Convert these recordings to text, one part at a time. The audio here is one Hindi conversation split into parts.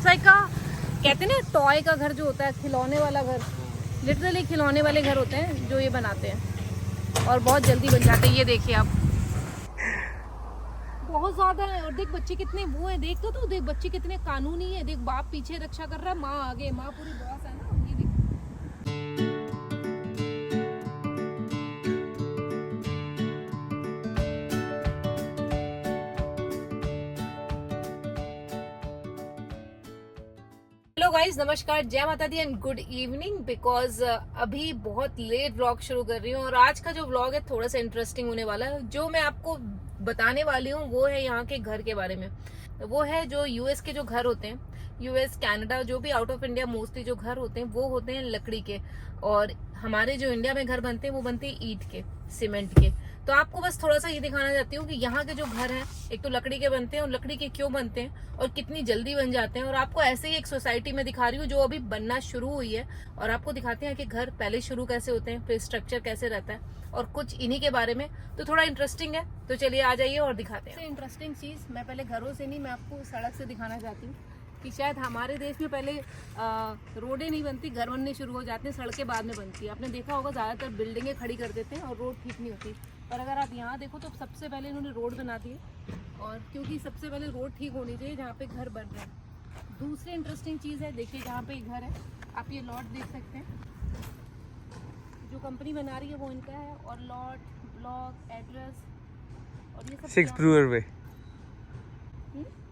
इट्स लाइक कहते हैं ना टॉय का घर जो होता है, खिलौने वाला घर, लिटरली खिलौने वाले घर होते हैं जो ये बनाते हैं और बहुत जल्दी बन जाते हैं। ये देखिए आप, बहुत ज्यादा है। और देख बच्चे कितने वो है, देख तो देख बच्चे कितने कानूनी है। देख बाप पीछे रक्षा कर रहा है, माँ आगे, माँ पूरी बॉस है ना। ये देख हेलो गाइस, नमस्कार, जय माता दी एंड गुड इवनिंग। बिकॉज अभी बहुत लेट व्लॉग शुरू कर रही हूँ और आज का जो व्लॉग है थोड़ा सा इंटरेस्टिंग होने वाला है। जो मैं आपको बताने वाली हूँ वो है यहाँ के घर के बारे में। वो है जो यूएस के जो घर होते हैं, यूएस कनाडा, जो भी आउट ऑफ इंडिया मोस्टली जो घर होते हैं वो होते हैं लकड़ी के। और हमारे जो इंडिया में घर बनते हैं वो बनते हैं ईंट के, सीमेंट के। तो आपको बस थोड़ा सा ये दिखाना चाहती हूँ कि यहाँ के जो घर हैं एक तो लकड़ी के बनते हैं और लकड़ी के क्यों बनते हैं और कितनी जल्दी बन जाते हैं। और आपको ऐसे ही एक सोसाइटी में दिखा रही हूँ जो अभी बनना शुरू हुई है और आपको दिखाते हैं कि घर पहले शुरू कैसे होते हैं, फिर स्ट्रक्चर कैसे रहता है और कुछ इन्हीं के बारे में। तो थोड़ा इंटरेस्टिंग है, तो चलिए आ जाइए और दिखाते हैं। इंटरेस्टिंग चीज मैं पहले घरों से नहीं, मैं आपको सड़क से दिखाना चाहती हूँ कि शायद हमारे देश में पहले रोडें नहीं बनती, घर बनने शुरू हो जाते हैं, सड़कें बाद में बनती है। आपने देखा होगा ज्यादातर बिल्डिंगें खड़ी कर देते हैं और रोड ठीक नहीं होती। और अगर आप यहाँ देखो तो सबसे पहले इन्होंने रोड बना दी है, और क्योंकि सबसे पहले रोड ठीक होनी चाहिए जहाँ पे घर बन रहे हैं। दूसरी इंटरेस्टिंग चीज़ है, देखिए जहाँ पे घर है आप ये लॉट देख सकते हैं, जो कंपनी बना रही है वो इनका है। और लॉट, ब्लॉक, एड्रेस और ये सब 6 ब्रूअर वे,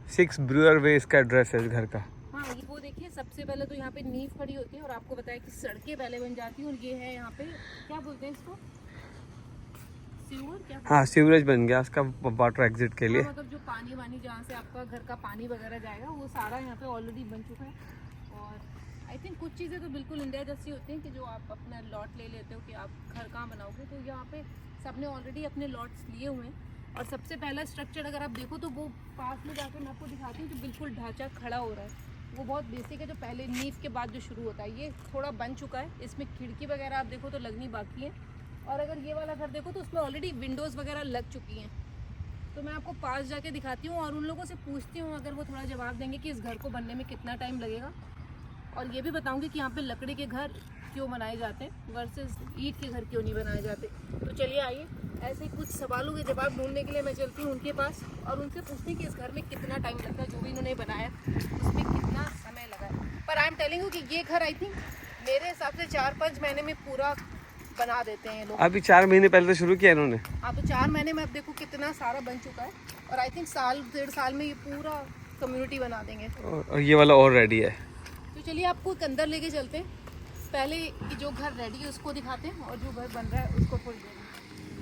6 ब्रूअर वे इसका एड्रेस है घर का। हाँ, ये वो देखिए सबसे पहले तो यहाँ पे नींव खड़ी होती है और आपको बताया कि सड़कें पहले बन जाती हैं। और ये है यहाँ पे क्या बोलते हैं इसको, हाँ, सीवरेज बन गया उसका वाटर एग्जिट के लिए। हाँ, मतलब जो पानी वानी जहाँ से आपका घर का पानी वगैरह जाएगा वो सारा यहाँ पे ऑलरेडी बन चुका है। और आई थिंक कुछ चीज़ें तो बिल्कुल इंडिया जैसी होती हैं कि जो आप अपना लॉट ले लेते हो कि आप घर कहाँ बनाओगे, तो यहाँ पे सबने ऑलरेडी अपने लॉट्स लिए हुए हैं। और सबसे पहला स्ट्रक्चर अगर आप देखो तो वो पास में जाकर मैं आपको दिखाती हूँ जो बिल्कुल ढांचा खड़ा हो रहा है वो बहुत बेसिक है, जो पहले नींव के बाद जो शुरू होता है। ये थोड़ा बन चुका है, इसमें खिड़की वगैरह आप देखो तो लगनी बाकी है। और अगर ये वाला घर देखो तो उसमें ऑलरेडी विंडोज़ वगैरह लग चुकी हैं। तो मैं आपको पास जाके दिखाती हूँ और उन लोगों से पूछती हूँ, अगर वो थोड़ा जवाब देंगे कि इस घर को बनने में कितना टाइम लगेगा। और ये भी बताऊँगी कि यहाँ पे लकड़ी के घर क्यों बनाए जाते हैं वर्सेस ईंट के घर क्यों नहीं बनाए जाते। तो चलिए आइए, ऐसे ही कुछ सवालों के जवाब ढूंढने के लिए मैं चलती हूँ उनके पास और उनसे पूछती हूँ कि इस घर में कितना टाइम लगता है, जो भी इन्होंने बनाया उसमें कितना समय लगा है। पर आई एम टेलिंग यू कि ये घर आई थिंक मेरे हिसाब से 4-5 महीने में पूरा बना देते हैं लोग। अभी 4 महीने पहले तो शुरू किया इन्होंने। हाँ, तो 4 महीने में अब देखो कितना सारा बन चुका है। और आई थिंक साल 1.5 साल में ये पूरा कम्युनिटी बना देंगे। और ये वाला और रेडी है। तो चलिए आपको एक अंदर लेके चलते हैं, पहले कि जो घर रेडी है उसको दिखाते हैं और जो घर बन रहा है उसको थोड़ी देर।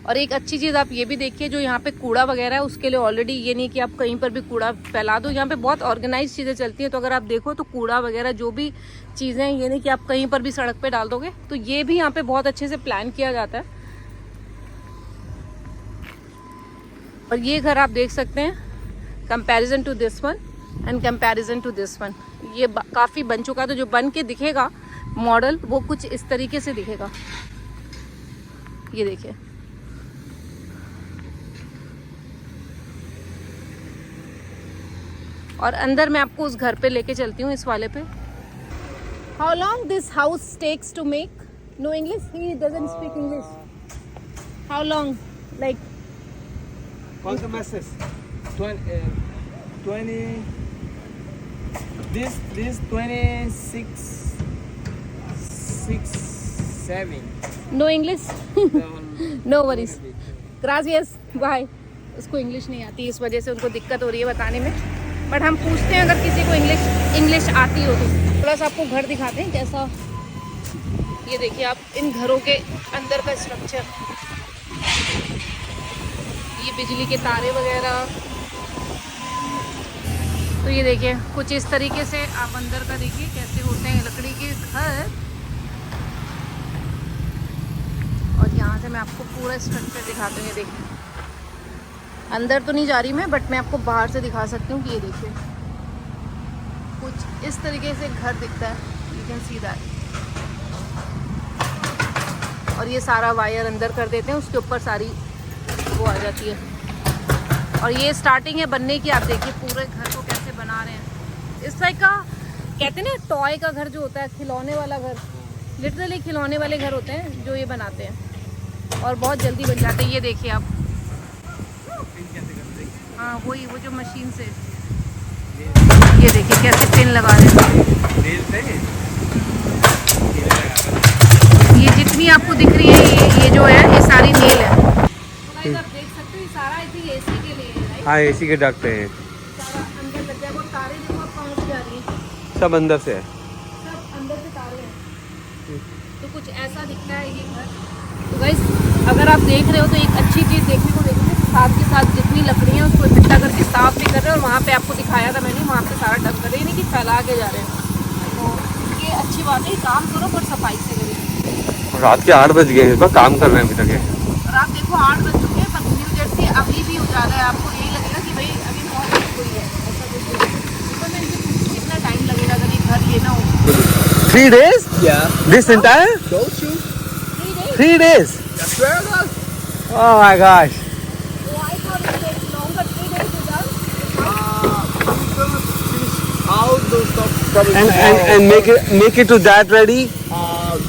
और एक अच्छी चीज़ आप ये भी देखिए, जो यहाँ पे कूड़ा वगैरह है उसके लिए ऑलरेडी ये नहीं कि आप कहीं पर भी कूड़ा फैला दो, यहाँ पे बहुत ऑर्गेनाइज चीज़ें चलती हैं। तो अगर आप देखो तो कूड़ा वगैरह जो भी चीज़ें हैं, ये नहीं कि आप कहीं पर भी सड़क पे डाल दोगे, तो ये भी यहाँ पे बहुत अच्छे से प्लान किया जाता है। और ये घर आप देख सकते हैं comparison to this one and comparison to this one, ये काफ़ी बन चुका है। तो जो बन के दिखेगा मॉडल वो कुछ इस तरीके से दिखेगा, ये देखिए। और अंदर मैं आपको उस घर पे लेके चलती हूँ, इस वाले पे। How long this house takes to make? No English, he doesn't speak English. How long, like Call the masses. 20. This 26, 6, 7. No English? No worries, ग्रासियस, बाय। उसको इंग्लिश नहीं आती, इस वजह से उनको दिक्कत हो रही है बताने में। बट हम पूछते हैं अगर किसी को इंग्लिश आती हो तो। थोड़ा सा आपको घर दिखाते हैं कैसा। ये देखिए आप इन घरों के अंदर का स्ट्रक्चर, ये बिजली के तारे वगैरह। तो ये देखिए कुछ इस तरीके से आप अंदर का देखिए कैसे होते हैं लकड़ी के घर। और यहाँ से मैं आपको पूरा स्ट्रक्चर दिखाती हूँ। ये देखिए अंदर तो नहीं जा रही मैं, बट मैं आपको बाहर से दिखा सकती हूँ कि ये देखिए कुछ इस तरीके से घर दिखता है, यू कैन सी दैट। और ये सारा वायर अंदर कर देते हैं, उसके ऊपर सारी वो आ जाती है। और ये स्टार्टिंग है बनने की, आप देखिए पूरे घर को कैसे बना रहे हैं। इस लाइक का कहते हैं ना टॉय का घर जो होता है, खिलौने वाला घर, लिटरली खिलौने वाले घर होते हैं जो ये बनाते हैं और बहुत जल्दी बन जाते हैं। ये देखिए आप, हाँ वही वो जो मशीन से, ये देखिए कैसे पिन लगा रहे हैं। ये जितनी आपको दिख रही है ये जो है ये सारी नेल है। तो आप देख सकते हो ये सारा आई थिंक एसी के लिए है, राइट? हाँ एसी के डक्ट हैं, सारा अंदर लग जाएगा और तारे देखो आप कहाँ से जा रही हैं, सब अंदर से है। सब अंदर से तारे हैं। तो कुछ ऐसा दिखता है ये घर। तो गाइस अगर आप देख रहे हो तो एक अच्छी चीज़ देखने को मिली है, साथ के साथ जितनी लकड़ियाँ उसको इकट्ठा करके साफ भी कर रहे हैं और वहाँ पे आपको दिखाया था मैंने, वहाँ पे सारा डंप कर रहे हैं, नहीं कि फैला के जा रहे हैं। तो ये अच्छी बात है, काम करो पर सफाई से करें। रात के 8 बज गए हैं, बस काम कर रहे हैं अभी तक ये। और आप देखो 8 बज चुके हैं, पर न्यू जर्सी अभी भी उजाला है, आपको यही लगेगा कि भाई अभी बहुत कोई है, ऐसा कुछ नहीं है। तो मैं इनसे कितना टाइम लगेगा अगर ये घर लेना हो? 3 days? Yeah. This entire? Don't you? 3 days? I swear to God. Oh my gosh. So I thought it takes longer, 3 days to done. I'm gonna finish all those stuff probably And tomorrow. make it to that ready.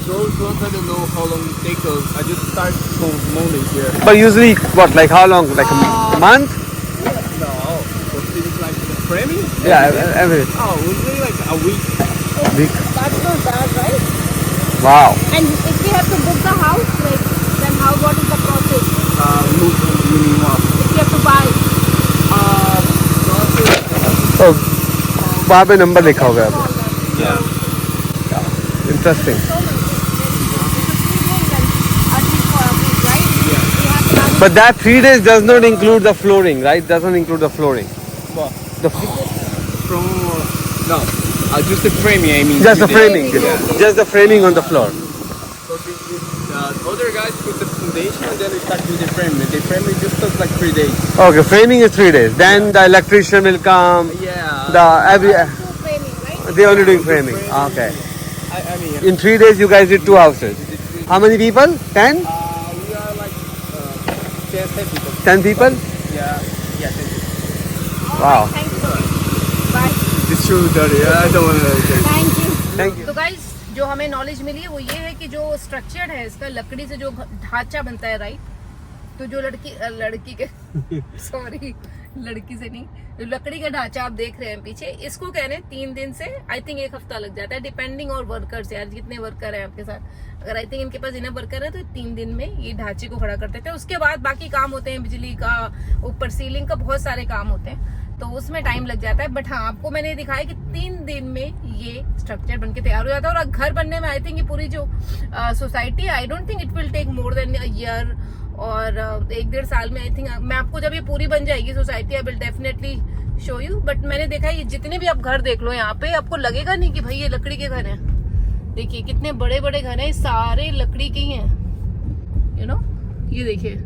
Those ones I don't know how long it takes. I just start from Monday here. But usually what, like how long? Like a month? No, to finish like the framing. Yeah, everything. Oh, usually like a week. Week. That's not bad, right? Wow. And if we have to book the house, like, then how, what is the process? Move you mean what? If we have to buy? Process. तो वहाँ पे नंबर लिखा होगा अब। Yeah. Interesting. So much. I think for a week, right? Yeah. We have planned. But that 3 days does not include the flooring, right? Doesn't include the flooring. What? The From no, just the framing. I mean. just the you did. framing. Yeah. Just the framing on the floor. So the other guys put the foundation and then we start with the framing. The framing just took like 3 days. Okay, framing is 3 days. Then the electrician will come. Yeah. The every Two framing, right? they only doing framing. Okay. I mean. In 3 days, you guys did 2 houses. How many people? 10? We are like 10 people. 10 people? Yeah. Yeah. 10 people. Wow. Thank you so much. Bye. It's true, Daddy. I don't want to. Thank you. Thank you. तो गाइस जो हमें नॉलेज मिली है वो ये है कि जो स्ट्रक्चर है इसका लकड़ी से जो ढांचा बनता है, राइट? तो जो लड़की के सॉरी लड़की से नहीं, जो लकड़ी का ढांचा आप देख रहे हैं पीछे, इसको कह रहे हैं 3 दिन से आई थिंक 1 हफ्ता लग जाता है, डिपेंडिंग और वर्कर्स, यार कितने वर्कर हैं आपके साथ। अगर आई थिंक इनके पास इनफ वर्कर है तो 3 दिन में ये ढांचे को खड़ा करते थे। उसके बाद बाकी काम होते हैं, बिजली का, ऊपर सीलिंग का, बहुत सारे काम होते हैं, तो उसमें टाइम लग जाता है। बट हाँ, आपको मैंने दिखाया कि 3 दिन में ये स्ट्रक्चर बनके तैयार हो जाता है। और घर बनने में आई थिंक ये पूरी जो society, I don't think it will take more than a year, और 1-1.5 साल में आई थिंक मैं आपको जब ये पूरी बन जाएगी society I will definitely show you. But मैंने देखा ये जितने भी आप घर देख लो यहाँ पे, आपको लगेगा नहीं कि भाई ये लकड़ी के घर हैं। देखिए कितने बड़े बड़े घर हैं, सारे लकड़ी के ही हैं, यू नो। ये देखिए,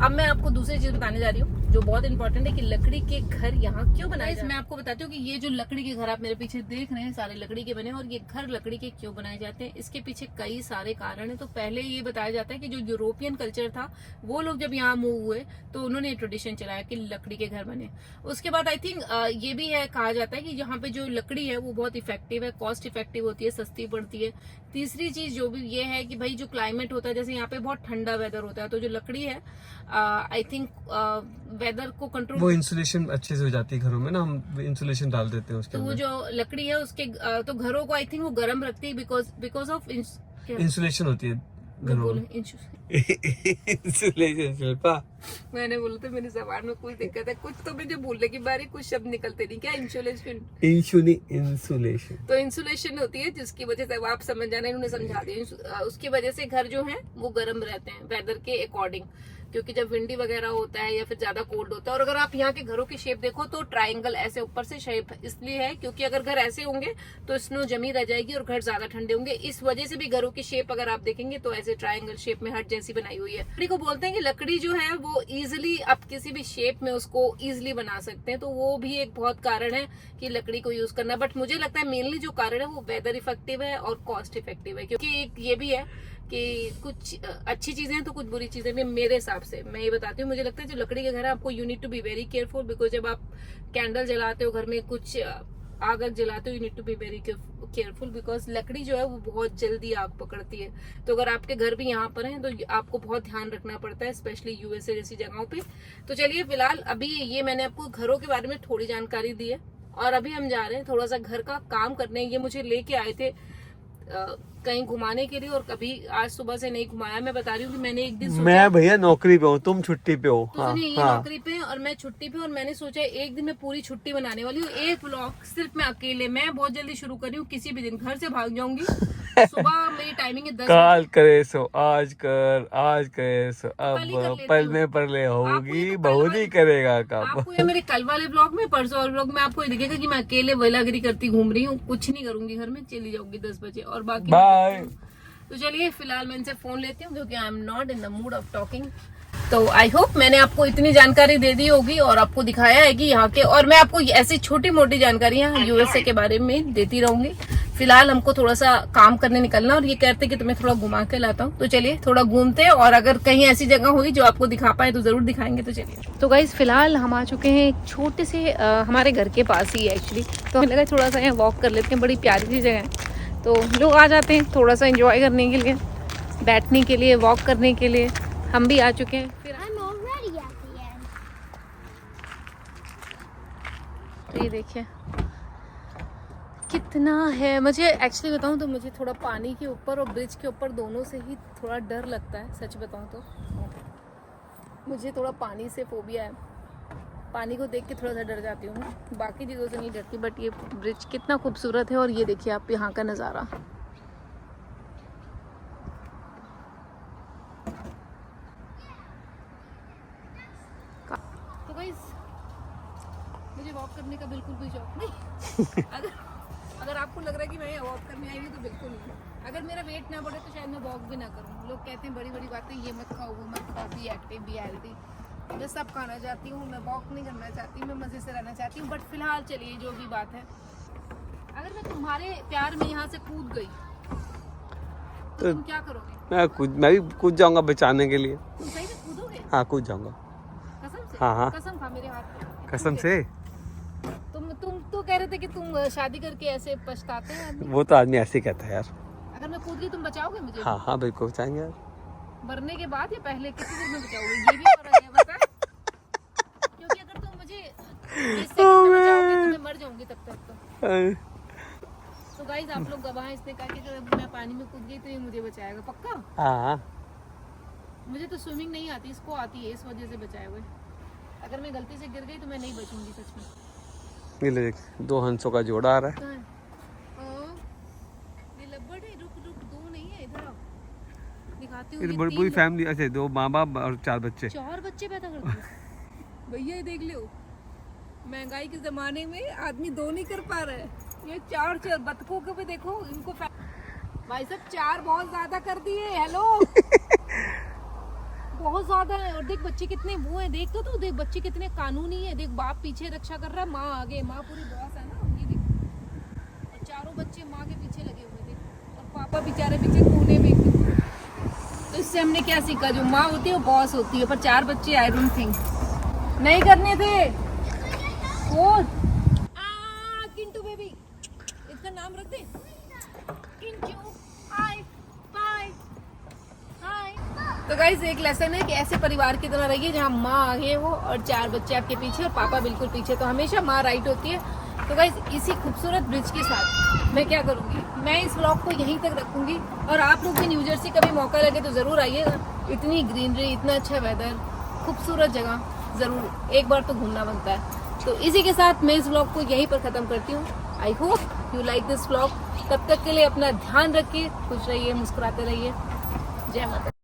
अब मैं आपको दूसरी चीज बताने जा रही हूँ जो बहुत इंपॉर्टेंट है कि लकड़ी के घर यहाँ क्यों बनाए जाते हैं। मैं आपको बताती हूँ कि ये जो लकड़ी के घर आप मेरे पीछे देख रहे हैं सारे लकड़ी के बने, और ये घर लकड़ी के क्यों बनाए जाते हैं, इसके पीछे कई सारे कारण है। तो पहले ये बताया जाता है कि जो यूरोपियन कल्चर था वो लोग जब यहाँ मूव हुए तो उन्होंने ट्रेडिशन चलाया कि लकड़ी के घर बने। उसके बाद आई थिंक ये भी है, कहा जाता है कि यहाँ पे जो लकड़ी है वो बहुत इफेक्टिव है, कॉस्ट इफेक्टिव होती है, सस्ती पड़ती है। तीसरी चीज जो भी ये है कि भाई जो क्लाइमेट होता है, जैसे यहाँ पे बहुत ठंडा वेदर होता है, तो जो लकड़ी है आई थिंक वेदर को कंट्रोल, वो इंसुलेशन अच्छे से हो जाती है घरों में ना, हम इंसुलेशन डाल देते हैं उसके तो वो अंदर। जो लकड़ी है उसके तो घरों को आई थिंक वो गर्म रखती है बिकॉज ऑफ इंसुलेशन होती है घरों में। इंसुलेशन शिल्पा, मैंने बोला था मेरी जबान में कुछ दिक्कत है, कुछ तो मुझे बोलने की बारी, कुछ शब्द निकलते नहीं। क्या इंसुलेशन? इंसुलेशन तो इंसुलेशन होती है जिसकी वजह से, आप समझ जाना, इन्होंने समझा दिया। उसकी वजह से घर जो है वो गर्म रहते हैं वेदर के अकॉर्डिंग, क्योंकि जब विंडी वगैरह होता है या फिर ज्यादा कोल्ड होता है। और अगर आप यहाँ के घरों की शेप देखो तो ट्रायंगल ऐसे ऊपर से शेप इसलिए है क्योंकि अगर घर ऐसे होंगे तो स्नो जमी रह जाएगी और घर ज्यादा ठंडे होंगे। इस वजह से भी घरों की शेप अगर आप देखेंगे तो ऐसे ट्रायंगल शेप में हट जैसी बनाई हुई है। लकड़ी को बोलते हैं कि लकड़ी जो है वो इजिली आप किसी भी शेप में उसको इजिली बना सकते हैं, तो वो भी एक बहुत कारण है कि लकड़ी को यूज करना। बट मुझे लगता है मेनली जो कारण है वो वेदर इफेक्टिव है और कॉस्ट इफेक्टिव है, क्योंकि एक ये भी है कि कुछ अच्छी चीजें हैं तो कुछ बुरी चीजें भी। मेरे हिसाब से मैं ये बताती हूँ, मुझे लगता है जो लकड़ी के घर है आपको you need to be very careful, because जब आप कैंडल जलाते हो घर में, कुछ आग जलाते हो you need to be very careful, because लकड़ी जो है वो बहुत जल्दी आग पकड़ती है। तो अगर आपके घर भी यहाँ पर हैं तो आपको बहुत ध्यान रखना पड़ता है, स्पेशली यूएसए जैसी जगहों पे। तो चलिए फिलहाल अभी ये मैंने आपको घरों के बारे में थोड़ी जानकारी दी है, और अभी हम जा रहे हैं थोड़ा सा घर का काम करने। ये मुझे लेके आए थे कहीं घुमाने के लिए, और कभी आज सुबह से नहीं घुमाया। मैं बता रही हूँ कि मैंने एक दिन मैं भैया नौकरी पे हूँ, तुम छुट्टी पे हो। तो सुनिए, ये नौकरी पे और मैं छुट्टी पे, और मैंने सोचा एक दिन मैं पूरी छुट्टी बनाने वाली हूँ। एक व्लॉग सिर्फ मैं अकेले, मैं बहुत जल्दी शुरू कर रही हूँ, किसी भी दिन घर से भाग जाऊंगी। सुबह मेरी टाइमिंग है 10 काल करे सो आज कर, आज करे सो अब, कल ही कर लेती पल हूँ। में परले आपको होगी, ये तो बहुत कल ही करेगा काम। आपको ये मेरे कल वाले ब्लॉग में, परसों वाले ब्लॉग में आपको ये दिखेगा कि मैं अकेले वेलागिरी करती घूम रही हूँ, कुछ नहीं करूंगी घर में, चली जाऊंगी 10 बजे और बाकी बाय। तो चलिए फिलहाल मैं इनसे फोन लेती हूँ क्योंकि I am not in the mood off talking. तो आई होप मैंने आपको इतनी जानकारी दे दी होगी और आपको दिखाया है कि यहाँ के, और मैं आपको ऐसी छोटी मोटी जानकारियां यूएसए के बारे में देती रहूंगी। फिलहाल हमको थोड़ा सा काम करने निकलना, और ये कहते कि तुम्हें थोड़ा घुमा के लाता हूँ। तो चलिए थोड़ा घूमते हैं, और अगर कहीं ऐसी जगह हुई जो आपको दिखा पाए तो जरूर दिखाएंगे। तो चलिए। तो गाइस फिलहाल हम आ चुके हैं एक छोटे से हमारे घर के पास ही एक्चुअली, तो हमें लगा थोड़ा सा यहाँ वॉक कर लेते हैं, बड़ी प्यारी सी जगह है। तो लोग आ जाते हैं थोड़ा सा एंजॉय करने के लिए, बैठने के लिए, वॉक करने के लिए। हम भी आ चुके हैं। फिर तो ये देखिए कितना है। मुझे एक्चुअली बताऊं तो मुझे थोड़ा पानी के ऊपर और ब्रिज के ऊपर दोनों से ही थोड़ा डर लगता है, सच बताऊं तो। मुझे थोड़ा पानी से फोबिया है, पानी को देख के थोड़ा सा डर जाती हूँ मैं, बाकी चीज़ों से नहीं डरती। बट ये ब्रिज कितना खूबसूरत है, और ये देखिए आप यहाँ का नज़ारा। तो गाइस मुझे वॉक करने का बिल्कुल भी शौक नहीं। अगर आपको लग रहा है कि मैं वॉक करने आई हूँ तो बिल्कुल नहीं। अगर मेरा वेट ना बढ़े तो शायद मैं वॉक भी ना करूँ। लोग कहते हैं बड़ी बड़ी बातें, ये मत खाओ, वो मत खाओ, बी एक्टिव, बी हेल्दी। मैं सब खाना चाहती हूँ, मैं वॉक नहीं करना चाहती, मैं मज़े से रहना चाहती हूँ। बट फिलहाल चलिए जो भी बात है, अगर मैं तुम्हारे प्यार में यहाँ से कूद गई तो तुम क्या करोगे? मैं भी कूद जाऊंगा बचाने के लिए। तुम सही में कूदोगे? हाँ कूद जाऊंगा। कसम से? हाँ। कसम खा मेरे हाथ पे। कसम से। तुम तो कह रहे थे कि तुम शादी करके ऐसे पछताते हैं आदमी। वो तो आदमी ऐसे ही कहता है यार। अगर मैं कूद गई तुम बचाओगे मुझे? हाँ बिल्कुल बचाएंगे यार। मरने के बाद या पहले, किसी दिन में बचाओगे? ये भी फर्क है बता। क्योंकि अगर तुम मुझे इससे बचाओगे तो मैं मर जाऊंगी तब तक। तो गाइस आप लोग गवाह हैं, इसने कहा कि अगर मैं पानी में कूद गई तो ये मुझे बचाएगा पक्का। हाँ मुझे तो स्विमिंग नहीं आती, इसको आती है, इस वजह से बचाए हुए। अगर मैं गलती से गिर गई तो मैं नहीं बचूंगी सच में। ये ले देख, 2 हंसों का जोड़ा आ रहा है। ये लब्बड़ है, रुक दो नहीं है, इधर आओ दिखाती हूँ। ये बड़ी पूरी फैमिली, अच्छा 2 माँ बाप और 4 बच्चे। 4 बच्चे पैदा करते हैं भैया। ये देख लो, महंगाई के जमाने में आदमी 2 नहीं कर पा रहा है, ये 4 बतखों को भी देखो, इनको भाई साहब 4 बहुत ज्यादा कर दिए। हेलो बहुत ज्यादा है। और देख बच्चे कितने वो है, देख तो देख बच्चे कितने कानूनी है। देख बाप पीछे रक्षा कर रहा है, माँ आगे, माँ पूरी बॉस है ना, ये देख। और चारों बच्चे माँ के पीछे लगे हुए थे, और पापा बेचारे पीछे कोने में। तो इससे हमने क्या सीखा, जो माँ होती है वो बॉस होती है, पर 4 बच्चे आई डोंट थिंक नहीं करने थे। किंटू बेबी, इसका नाम रख दे किंटू। Hi bye hi. तो गाइस एक लेसन है कि ऐसे परिवार की तरह रहिए जहाँ माँ आगे हो और 4 बच्चे आपके पीछे और पापा बिल्कुल पीछे, तो हमेशा माँ राइट होती है। तो गाइस इसी खूबसूरत ब्रिज के साथ मैं क्या करूँगी, मैं इस व्लॉग को यहीं तक रखूंगी। और आप लोग भी न्यू जर्सी कभी मौका लगे तो जरूर आइएगा। इतनी ग्रीनरी, इतना अच्छा वेदर, खूबसूरत जगह, जरूर एक बार तो घूमना बनता है। तो इसी के साथ मैं इस व्लॉग को यहीं पर ख़त्म करती हूँ। I hope you like this vlog. तब तक के लिए अपना ध्यान रखिए, खुश रहिए, मुस्कुराते रहिए। जय माता।